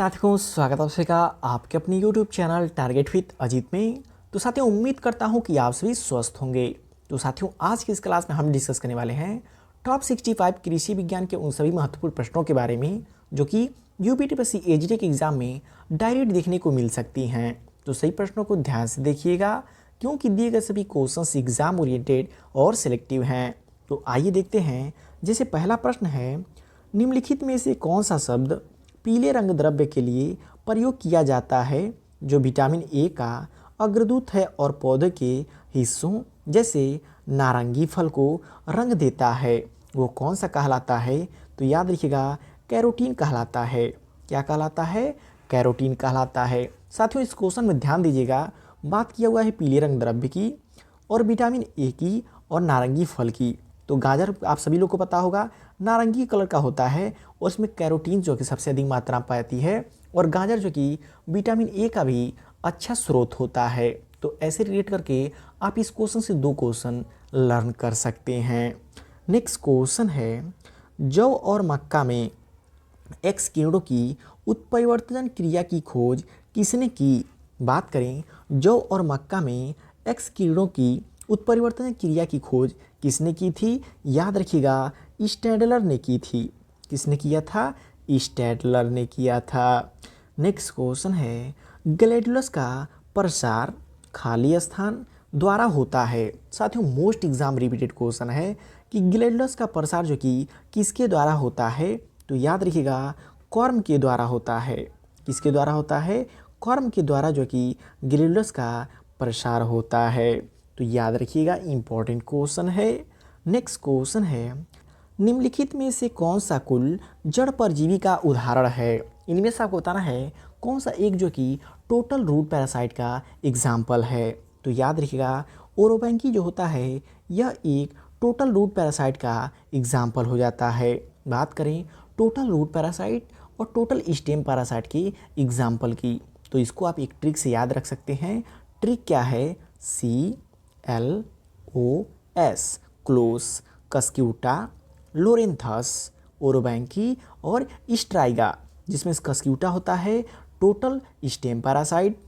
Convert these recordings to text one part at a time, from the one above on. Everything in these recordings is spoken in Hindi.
साथियों स्वागत है आप सभी का आपके अपने YouTube channel target with Ajit में। तो साथियों उम्मीद करता हूं कि आप सभी स्वस्थ होंगे। तो साथियों आज की इस क्लास में हम डिस्कस करने वाले हैं टॉप 65 कृषि विज्ञान के उन सभी महत्वपूर्ण प्रश्नों के बारे में जो कि यूपीटीपीएससी एजीडी के एग्जाम में डायरेक्ट देखने को मिल सकती हैं। तो सही प्रश्नों को ध्यान से देखिएगा क्योंकि दिए गए सभी क्वेश्चन एग्जाम ओरिएंटेड और सिलेक्टिव हैं। तो आइए देखते हैं। जैसे पहला प्रश्न है, निम्नलिखित में से कौन सा शब्द पीले रंग द्रव्य के लिए प्रयोग किया जाता है जो विटामिन ए का अग्रदूत है और पौधे के हिस्सों जैसे नारंगी फल को रंग देता है? वो कौन सा कहलाता है? तो याद रखिएगा कैरोटीन कहलाता है। क्या कहलाता है? कैरोटीन कहलाता है। साथियों इस क्वेश्चन में ध्यान दीजिएगा, बात किया हुआ है पीले रंग द्रव्य की और विटामिन ए की और नारंगी फल की। तो गाजर आप सभी लोग को पता होगा नारंगी कलर का होता है और उसमें कैरोटीन जो कि सबसे अधिक मात्रा में पाती है और गाजर जो कि विटामिन ए का भी अच्छा स्रोत होता है। तो ऐसे रिलेट करके आप इस क्वेश्चन से 2 क्वेश्चन लर्न कर सकते हैं। नेक्स्ट क्वेश्चन है, जौ और मक्का में एक्स किरणों की उत्परिवर्तन क्रिया की खोज किसने की? बात करें जौ और मक्का में एक्स किरणों की उत्परिवर्तन क्रिया की खोज किसने की थी? याद रखिएगा स्टैडलर ने की थी। किसने किया था? स्टैडलर ने किया था। नेक्स्ट क्वेश्चन है, ग्लैडुलस का प्रसार खाली स्थान द्वारा होता है। साथियों मोस्ट एग्जाम रिपीटेड क्वेश्चन है कि ग्लैडुलस का प्रसार जो कि किसके द्वारा होता है? तो याद रखिएगा कॉर्म के द्वारा होता है। किसके द्वारा होता है? कॉर्म के द्वारा जो कि ग्लैडुलस का प्रसार होता है। तो याद रखिएगा इंपॉर्टेंट क्वेश्चन है। नेक्स्ट क्वेश्चन है, निम्नलिखित में से कौन सा कुल जड़ परजीवी का उदाहरण है? इनमें से आपको बताना है कौन सा एक जो कि टोटल रूट पैरासाइट का एग्जाम्पल है। तो याद रखिएगा ओरोबैंकी जो होता है यह एक टोटल रूट पैरासाइट का एग्जाम्पल हो जाता है। बात करें टोटल रूट पैरासाइट और टोटल स्टेम पैरासाइट की एग्जाम्पल की, तो इसको आप एक ट्रिक से याद रख सकते हैं। ट्रिक क्या है? CLOS क्लोस, कस्क्यूटा, लोरेंथस, ओरोबैंकी और स्ट्राइगा, जिसमें कस्क्यूटा होता है टोटल स्टेम पैरासाइट,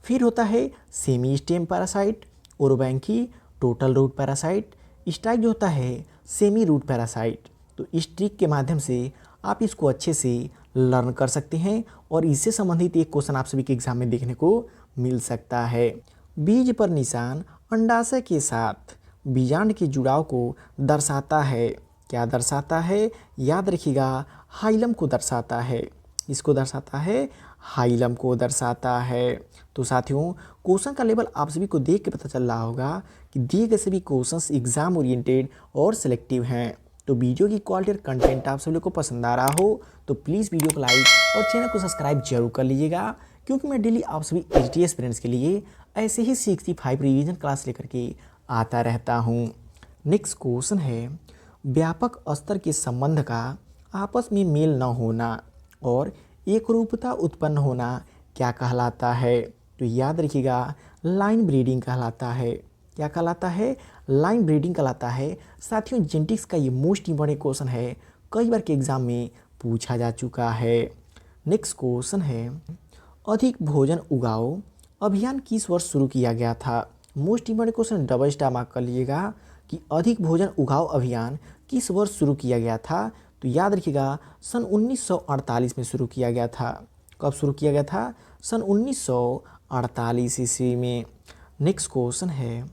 फिर होता है semi stem parasite, Orobanche total root parasite, Striga जो होता है सेमी रूट पैरासाइट। तो इस ट्रिक के माध्यम से आप इसको अच्छे से लर्न कर सकते हैं और इससे संबंधित एक क्वेश्चन आप सभी के एग्जाम में देखने को मिल सकता है। बीज पर निशान अंडाशय के साथ बीजांड के जुड़ाव को दर्शाता है। क्या दर्शाता है? याद रखिएगा हाइलम को दर्शाता है। इसको दर्शाता है, हाइलम को दर्शाता है। तो साथियों क्वेश्चन का लेवल आप सभी को देख के पता चल रहा होगा कि दिए गए सभी क्वेश्चंस एग्जाम ओरिएंटेड और सिलेक्टिव हैं। तो वीडियो की क्वालिटी और कंटेंट आप सभी को पसंद आ रहा हो तो प्लीज़ वीडियो को लाइक और चैनल को सब्सक्राइब जरूर कर लीजिएगा, क्योंकि मैं डेली आप सभी एचडी एस्पिरेंट्स के लिए ऐसे ही 65 रिवीजन क्लास लेकर के आता रहता हूँ। नेक्स्ट क्वेश्चन है, व्यापक स्तर के संबंध का आपस में मेल न होना और एकरूपता उत्पन्न होना क्या कहलाता है? तो याद रखिएगा लाइन ब्रीडिंग कहलाता है। क्या कहलाता है? लाइन ब्रीडिंग कहलाता है। साथियों जेनेटिक्स का ये मोस्ट इंपॉर्टेंट क्वेश्चन है, कई बार के एग्जाम में पूछा जा चुका है। नेक्स्ट क्वेश्चन है, अधिक भोजन उगाओ अभियान किस वर्ष शुरू किया गया था? Most important question, double star mark कर लीजिएगा कि अधिक भोजन उगाओ अभियान किस वर्ष शुरू किया गया था? तो याद रखिएगा सन 1948 में शुरू किया गया था। कब शुरू किया गया था? सन 1948 ईस्वी में। नेक्स्ट क्वेश्चन है,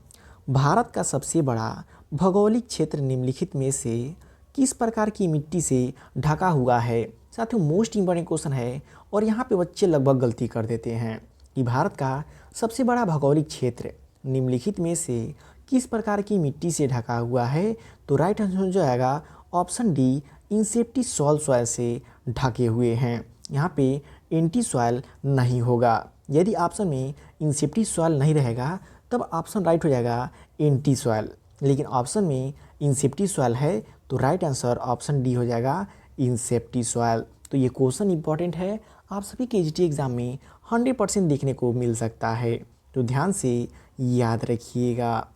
भारत का सबसे बड़ा भौगोलिक क्षेत्र निम्नलिखित में से किस प्रकार की मिट्टी से ढका हुआ है? साथियों मोस्ट इंपॉर्टेंट क्वेश्चन है और यहाँ पे बच्चे लगभग गलती कर देते हैं कि भारत का सबसे बड़ा भौगोलिक क्षेत्र निम्नलिखित में से किस प्रकार की मिट्टी से ढका हुआ है? तो राइट आंसर जो आएगा ऑप्शन डी, इंसेप्टी सॉइल से ढके हुए हैं। यहाँ पे एंटी सॉइल नहीं होगा। यदि ऑप्शन में इंसेप्टी सॉइल नहीं रहेगा तब ऑप्शन राइट हो जाएगा एंटी सॉइल, लेकिन ऑप्शन में इंसेप्टी सॉइल है तो राइट आंसर ऑप्शन डी हो जाएगा इंसेप्टी सॉइल। तो ये क्वेश्चन इंपॉर्टेंट है, आप सभी के एचटी एग्जाम में 100% देखने को मिल सकता है, तो ध्यान से याद रखिएगा।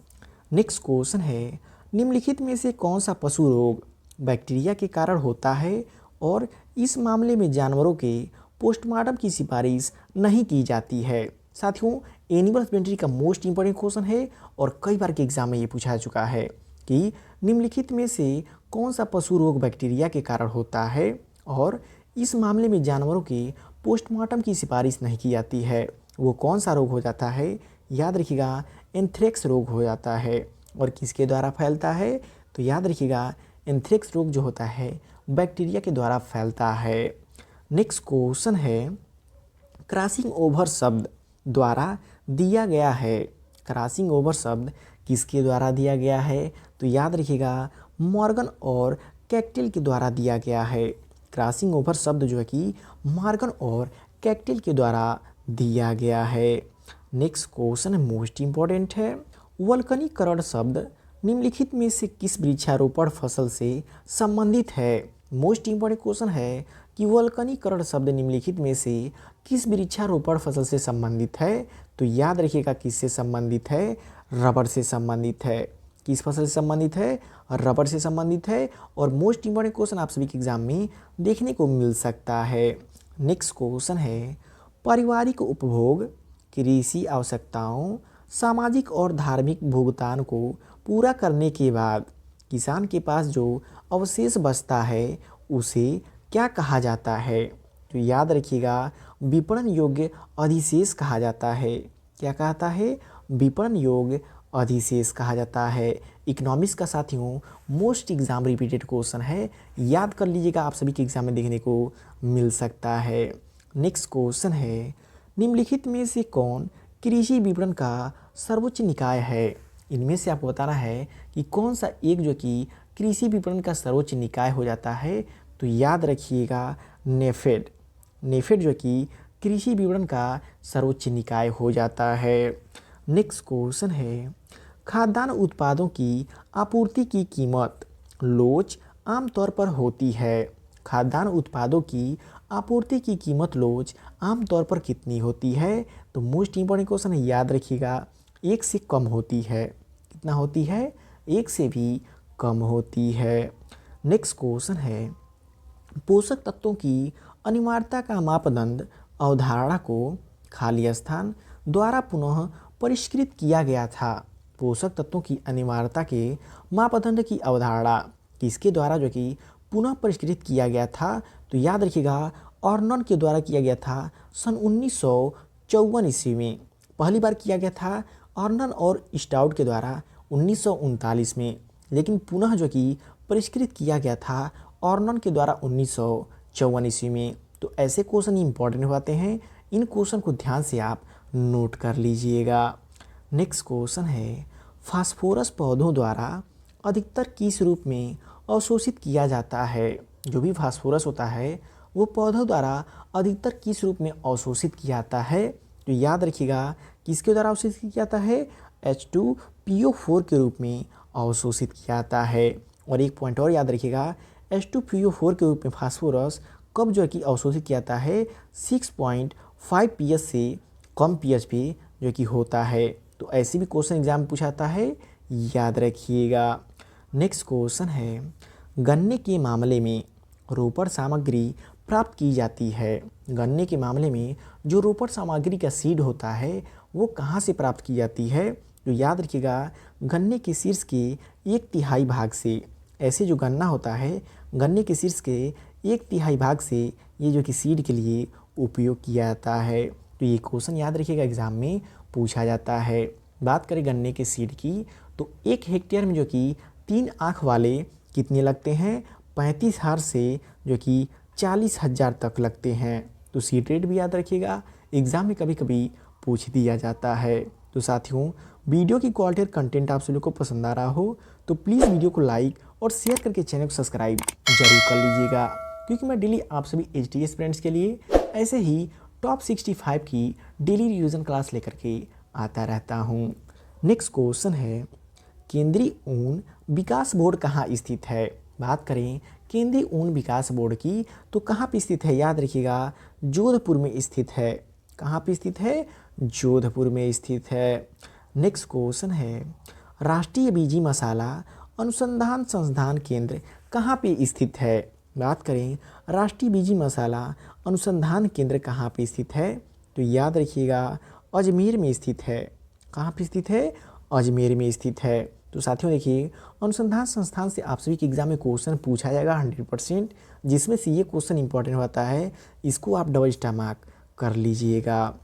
नेक्स्ट क्वेश्चन है, निम्नलिखित में से कौन सा पशु रोग बैक्टीरिया के कारण होता है और इस मामले में जानवरों के पोस्टमार्टम की सिफारिश नहीं की जाती है। साथियों, एनिमल हस्बेंड्री का मोस्ट इंपॉर्टेंट क्वेश्चन है और कई बार के एग्जाम में ये पूछा जा चुका है कि निम्नलिखित में से कौन सा पशु रोग बैक्टीरिया के कारण होता है और इस मामले में जानवरों के पोस्टमार्टम की सिफारिश नहीं की जाती है। वो कौन सा रोग हो जाता है? याद रखिएगा, एंथ्रेक्स रोग हो जाता है। और किसके द्वारा फैलता है? तो याद रखिएगा, एंथ्रेक्स रोग जो होता है बैक्टीरिया के द्वारा फैलता है। नेक्स्ट क्वेश्चन है, क्रॉसिंग ओवर शब्द द्वारा दिया गया है। क्रॉसिंग ओवर शब्द किसके द्वारा दिया गया है? तो याद रखिएगा, मॉर्गन और कैक्टिल के द्वारा दिया गया है। क्रॉसिंग ओवर शब्द जो है कि मॉर्गन और कैक्टिल के द्वारा दिया गया है। नेक्स्ट क्वेश्चन मोस्ट इंपॉर्टेंट है, वल्कनीकरण शब्द निम्नलिखित में से किस वृक्षारोपण फसल से संबंधित है? मोस्ट इंपॉर्टेंट क्वेश्चन है कि वल्कनीकरण शब्द निम्नलिखित में से किस वृक्षारोपण फसल से संबंधित है? तो याद रखिएगा, किससे संबंधित है? रबर से संबंधित है। किस फसल से संबंधित है? रबर से संबंधित है। और मोस्ट इंपॉर्टेंट क्वेश्चन आप सभी के एग्जाम में देखने को मिल सकता है। नेक्स्ट क्वेश्चन है, पारिवारिक उपभोग, कृषि आवश्यकताओं, सामाजिक और धार्मिक भुगतान को पूरा करने के बाद किसान के पास जो अवशेष बचता है उसे क्या कहा जाता है? तो याद रखिएगा, विपणन योग्य अधिशेष कहा जाता है। क्या कहता है? विपणन योग्य अधिशेष कहा जाता है। इकोनॉमिक्स का साथियों मोस्ट एग्जाम रिपीटेड क्वेश्चन है, याद कर लीजिएगा, आप सभी के एग्जाम में देखने को मिल सकता है। नेक्स्ट क्वेश्चन है, निम्नलिखित में से कौन कृषि विपणन का सर्वोच्च निकाय है? इनमें से आपको बताना है कि कौन सा एक जो कि कृषि विपणन का सर्वोच्च निकाय हो जाता है। तो याद रखिएगा, नेफेड। नेफेड जो कि कृषि विपणन का सर्वोच्च निकाय हो जाता है। नेक्स्ट क्वेश्चन है, खाद्यान्न उत्पादों की आपूर्ति की कीमत लोच आमतौर पर होती है। खाद्यान्न उत्पादों की आपूर्ति की कीमत लोच आमतौर पर कितनी होती है? तो मोस्ट इंपॉर्टेंट क्वेश्चन है, याद रखिएगा, 1 से कम होती है। कितना होती है? 1 से भी कम होती है। नेक्स्ट क्वेश्चन है, पोषक तत्वों की अनिवार्यता का मापदंड अवधारणा को खाली स्थान द्वारा पुनः परिष्कृत किया गया था। पोषक तत्वों की अनिवार्यता के मापदंड की अवधारणा किसके द्वारा जो कि पुनः परिष्कृत किया गया था? तो याद रखिएगा, ऑर्नन के द्वारा किया गया था सन 1954 ईस्वी में। पहली बार किया गया था ऑर्नन और स्टाउट के द्वारा 1939 में, लेकिन पुनः जो कि परिष्कृत किया गया था ऑर्नन के द्वारा 1954 ईस्वी में। तो ऐसे क्वेश्चन इंपॉर्टेंट होते हैं, इन क्वेश्चन को ध्यान से आप नोट कर लीजिएगा। नेक्स्ट क्वेश्चन है, फास्फोरस पौधों द्वारा अधिकतर किस रूप में अवशोषित किया जाता है? जो भी फास्फोरस होता है वो पौधों द्वारा अधिकतर किस रूप में अवशोषित किया जाता है? तो याद रखिएगा, किसके द्वारा अवशोषित किया जाता है? H2PO4 के रूप में अवशोषित किया जाता है। और एक पॉइंट और याद रखिएगा, H2PO4 के रूप में फास्फोरस कब जो है कि अवशोषित किया जाता है? 6.5 pH से कम pH पे जो कि होता है। तो ऐसे भी क्वेश्चन एग्जाम में पूछा जाता है, याद रखिएगा। नेक्स्ट क्वेश्चन है, गन्ने के मामले में रोपण सामग्री प्राप्त की जाती है। गन्ने के मामले में जो रोपण सामग्री का सीड होता है वो कहाँ से प्राप्त की जाती है? तो याद रखिएगा, गन्ने के शीर्ष के 1/3 भाग से। ऐसे जो गन्ना होता है, गन्ने के शीर्ष के 1/3 भाग से ये जो कि सीड के लिए उपयोग किया जाता है। तो ये क्वेश्चन याद रखिएगा, एग्जाम में पूछा जाता है। बात करें गन्ने के सीड की, तो 1 हेक्टेयर में जो कि 3 आँख वाले कितने लगते हैं? 35,000 से जो कि 40,000 तक लगते हैं। तो सीड रेट भी याद रखिएगा, एग्जाम में कभी कभी पूछ दिया जाता है। तो साथियों, वीडियो की क्वालिटी और कंटेंट आप सभी को पसंद आ रहा हो तो प्लीज़ वीडियो को लाइक और शेयर करके चैनल को सब्सक्राइब जरूर कर लीजिएगा, क्योंकि मैं डेली आप सभी HDS स्टूडेंट्स के लिए ऐसे ही टॉप 65 की डेली रिवीजन क्लास लेकर के आता रहता हूँ। नेक्स्ट क्वेश्चन है, केंद्रीय ऊन विकास बोर्ड कहाँ स्थित है? बात करें केंद्रीय ऊन विकास बोर्ड की तो कहाँ पे स्थित है? याद रखिएगा, जोधपुर में स्थित है। कहाँ पे स्थित है? जोधपुर में स्थित है। नेक्स्ट क्वेश्चन है, राष्ट्रीय बीजी मसाला अनुसंधान संस्थान केंद्र कहाँ पे स्थित है? बात करें राष्ट्रीय बीजी मसाला अनुसंधान केंद्र कहाँ पे स्थित है? तो याद रखिएगा अजमेर में स्थित है। कहाँ पे स्थित है? अजमेर में स्थित है। तो साथियों देखिए, अनुसंधान संस्थान से आप सभी के एग्जाम में क्वेश्चन पूछा जाएगा 100%, जिसमें से ये क्वेश्चन इंपॉर्टेंट होता है, इसको आप डबल स्टार मार्क कर लीजिएगा।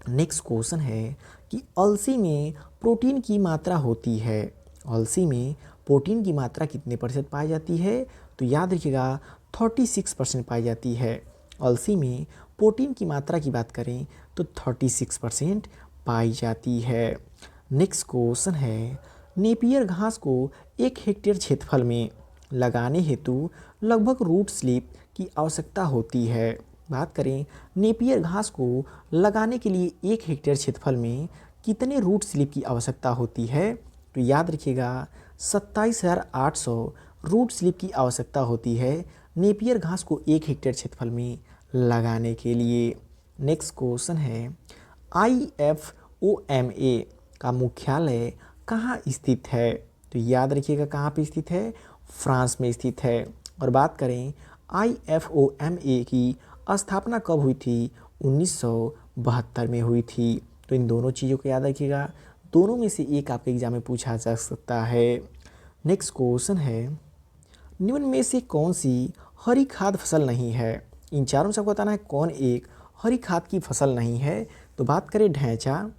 नेक्स्ट क्वेश्चन है कि अलसी में प्रोटीन की मात्रा होती है। अलसी में प्रोटीन की मात्रा कितने प्रतिशत पाई जाती है? तो याद रखिएगा 36% पाई जाती है। अलसी में प्रोटीन की मात्रा की बात करें तो 36% पाई जाती है। नेक्स्ट क्वेश्चन है, नेपियर घास को 1 हेक्टेयर क्षेत्रफल में लगाने हेतु लगभग रूट स्लिप की आवश्यकता होती है। बात करें नेपियर घास को लगाने के लिए 1 हेक्टेयर क्षेत्रफल में कितने रूट स्लिप की आवश्यकता होती है? तो याद रखिएगा 27,800 रूट स्लिप की आवश्यकता होती है नेपियर घास को 1 हेक्टेयर क्षेत्रफल में लगाने के लिए। नेक्स्ट क्वेश्चन है, IFOMA का मुख्यालय कहाँ स्थित है? तो याद रखिएगा कहाँ पे स्थित है? फ्रांस में स्थित है। और बात करें IFOMA की स्थापना कब हुई थी? 1972 में हुई थी। तो इन दोनों चीज़ों को याद रखिएगा, दोनों में से एक आपके एग्जाम में पूछा जा सकता है। नेक्स्ट क्वेश्चन है, निम्न में से कौन सी हरी खाद फसल नहीं है? इन चारों से आपको बताना है कौन एक हरी खाद की फसल नहीं है। तो बात करें ढैंचा,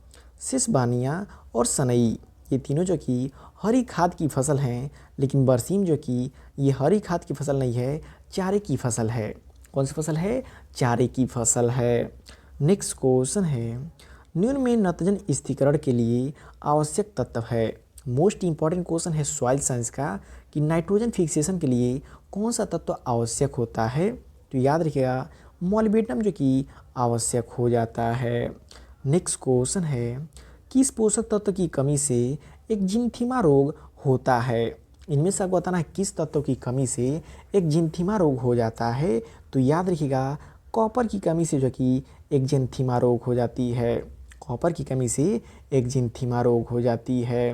सिसबानिया और सनई, ये तीनों जो कि हरी खाद की फसल हैं, लेकिन बरसीम जो कि ये हरी खाद की फसल नहीं है, चारे की फसल है। कौन सी फसल है? चारे की फसल है। नेक्स्ट क्वेश्चन है, निम्न में नत्रजन स्थिरीकरण के लिए आवश्यक तत्व है। मोस्ट इंपॉर्टेंट क्वेश्चन है सॉइल साइंस का कि नाइट्रोजन फिक्सेशन के लिए कौन सा तत्व आवश्यक होता है? तो याद रखिएगा मॉलिब्डेनम जो कि आवश्यक हो जाता है। नेक्स्ट क्वेश्चन है, किस पोषक तत्व की कमी से एक जिंथिमा रोग होता है? इनमें से आपको बताना है किस तत्व की कमी से एक जिंथिमा रोग हो जाता है। तो याद रखिएगा कॉपर की कमी से जो कि एक जिंथिमा रोग हो जाती है। कॉपर की कमी से एक जिंथिमा रोग हो जाती है।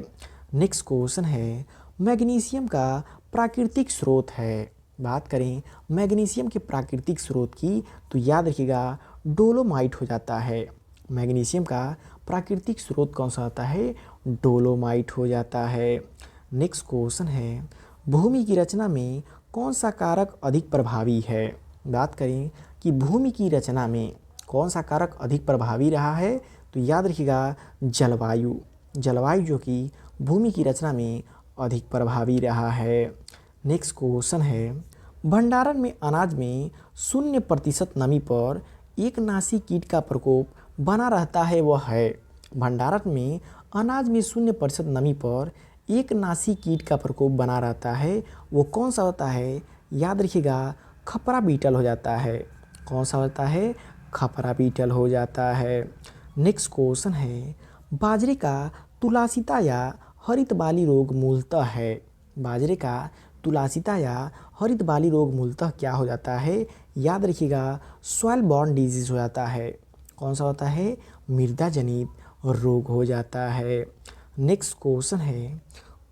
नेक्स्ट क्वेश्चन है, मैग्नीशियम का प्राकृतिक स्रोत है। बात करें मैग्नीशियम के प्राकृतिक स्रोत की तो याद रखिएगा डोलोमाइट हो जाता है। मैग्नीशियम का प्राकृतिक स्रोत कौन सा होता है? डोलोमाइट हो जाता है। नेक्स्ट क्वेश्चन है, भूमि की रचना में कौन सा कारक अधिक प्रभावी है? बात करें कि भूमि की रचना में कौन सा कारक अधिक प्रभावी रहा है? तो याद रखिएगा जलवायु। जलवायु जो कि भूमि की रचना में अधिक प्रभावी रहा है। नेक्स्ट क्वेश्चन है, भंडारण में अनाज में 0% नमी पर एक नासी कीट का प्रकोप बना रहता है, वह है। भंडारण में अनाज में 0% नमी पर एक नासी कीट का प्रकोप बना रहता है, वो कौन सा होता है? याद रखिएगा खपरा बीटल हो जाता है। कौन सा होता है? खपरा बीटल हो जाता है। नेक्स्ट क्वेश्चन है, बाजरे का तुलासिता या हरित बाली रोग मूलतः है। बाजरे का तुलासिता या हरित बाली रोग मूलतः क्या हो जाता है? याद रखिएगा सॉइल बॉर्न डिजीज हो जाता है। कौन सा होता है? मृदा जनित रोग हो जाता है। नेक्स्ट क्वेश्चन है,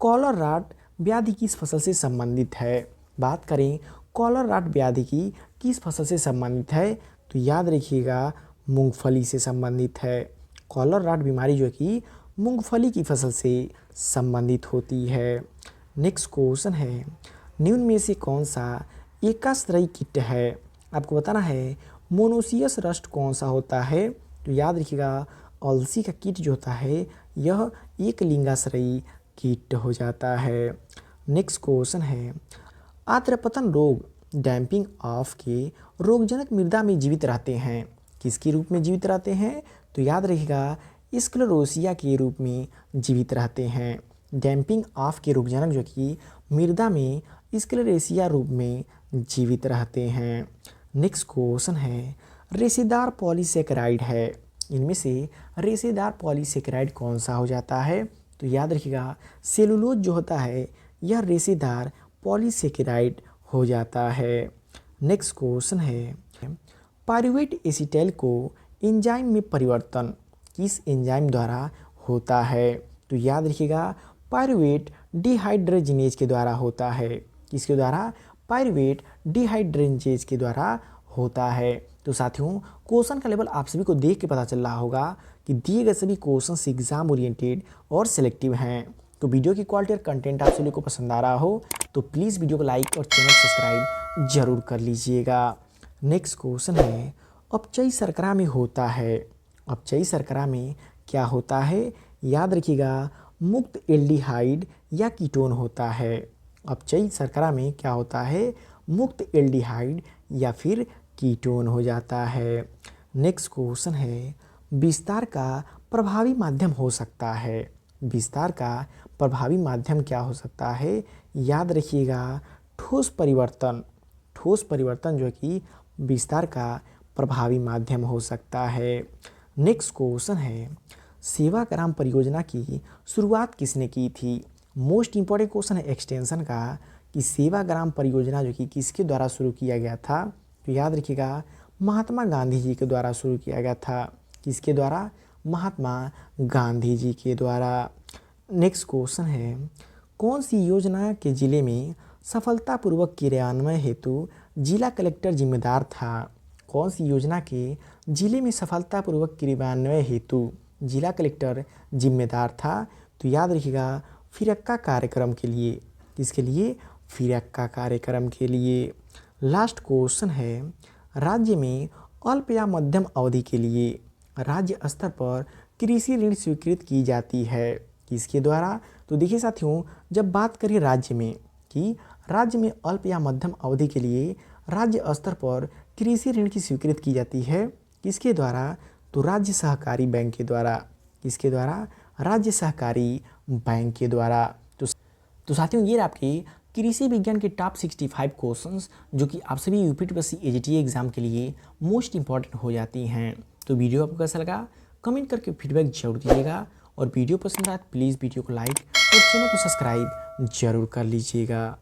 कॉलर रॉट व्याधि किस फसल से संबंधित है? बात करें कॉलर रॉट व्याधि की किस फसल से संबंधित है? तो याद रखिएगा मूंगफली से संबंधित है। कॉलर रॉट बीमारी जो कि मूंगफली की फसल से संबंधित होती है। नेक्स्ट क्वेश्चन है, निम्न में से कौन सा एकाश्रयी कीट है? आपको बताना है मोनोसियस रस्ट कौन सा होता है? तो याद रखिएगा अलसी का कीट जो होता है यह एक लिंगाश्रयी कीट हो जाता है। नेक्स्ट क्वेश्चन है, आर्द्रपतन रोग डैम्पिंग ऑफ के रोगजनक मृदा में जीवित रहते हैं, किसके रूप में जीवित रहते हैं? तो याद रखिएगा स्क्लेरोसिया के रूप में जीवित रहते हैं। डैम्पिंग ऑफ के रोगजनक जो कि मृदा में स्क्लेरोसिया रूप में जीवित रहते हैं। नेक्स्ट क्वेश्चन है, रेशेदार पॉलीसेकेराइड है, इनमें से रेशेदार पॉलीसेकेराइड कौन सा हो जाता है? तो याद रखिएगा सेलुलोज जो होता है यह रेशेदार पॉलीसेकेराइड हो जाता है। नेक्स्ट क्वेश्चन है, पायरुवेट एसीटाइल को एंजाइम में परिवर्तन किस एंजाइम द्वारा होता है? तो याद रखिएगा पायरुवेट डिहाइड्रोजिनेज के द्वारा होता है। किसके द्वारा? पायरुवेट डिहाइड्रोजिनेज के द्वारा होता है। तो साथियों क्वेश्चन का लेवल आप सभी को देख के पता चल रहा होगा कि दिए गए सभी क्वेश्चन एग्जाम ओरिएंटेड और सिलेक्टिव हैं। तो वीडियो की क्वालिटी और कंटेंट आप सभी को पसंद आ रहा हो तो प्लीज़ वीडियो को लाइक और चैनल सब्सक्राइब जरूर कर लीजिएगा। नेक्स्ट क्वेश्चन है, अपचयी शर्करा में होता है। अपचयी शर्करा में क्या होता है? याद रखिएगा, मुक्त एल्डिहाइड या कीटोन होता है। अपचयी शर्करा में क्या होता है? मुक्त एल्डिहाइड या फिर कीटोन हो जाता है। नेक्स्ट क्वेश्चन है, विस्तार का प्रभावी माध्यम हो सकता है। विस्तार का प्रभावी माध्यम क्या हो सकता है? याद रखिएगा, ठोस परिवर्तन। ठोस परिवर्तन जो कि विस्तार का प्रभावी माध्यम हो सकता है। नेक्स्ट क्वेश्चन है, सेवाग्राम परियोजना की शुरुआत किसने की थी? मोस्ट इंपॉर्टेंट क्वेश्चन है एक्सटेंशन का कि सेवाग्राम परियोजना जो कि किसके द्वारा शुरू किया गया था? तो याद रखिएगा, महात्मा गांधी जी के द्वारा शुरू किया गया था। किसके द्वारा? महात्मा गांधी जी के द्वारा। नेक्स्ट क्वेश्चन है, कौन सी योजना के जिले में सफलतापूर्वक क्रियान्वयन हेतु जिला कलेक्टर जिम्मेदार था? कौन सी योजना के जिले में सफलतापूर्वक क्रियान्वयन हेतु जिला कलेक्टर जिम्मेदार था? तो याद रखिएगा, फिरक्का कार्यक्रम के लिए। किसके लिए? फिरक्का कार्यक्रम के लिए। लास्ट क्वेश्चन है, राज्य में अल्प या मध्यम अवधि के लिए राज्य स्तर पर कृषि ऋण स्वीकृत की जाती है। किसके द्वारा? तो देखिए साथियों, जब बात करें राज्य में कि राज्य में अल्प या मध्यम अवधि के लिए राज्य स्तर पर कृषि ऋण की स्वीकृत की जाती है। किसके द्वारा? तो राज्य सहकारी बैंक के द्वारा। किसके द्वारा? राज्य सहकारी बैंक के द्वारा। तो साथियों ये आपके कृषि विज्ञान के टॉप 65 क्वेश्चंस जो कि आप सभी यूपीटीपीएससी एजीटी एग्जाम के लिए मोस्ट इंपॉर्टेंट हो जाती हैं। तो वीडियो आपको कैसा लगा कमेंट करके फीडबैक जरूर दीजिएगा और वीडियो पसंद आए प्लीज़ वीडियो को लाइक और चैनल को सब्सक्राइब जरूर कर लीजिएगा।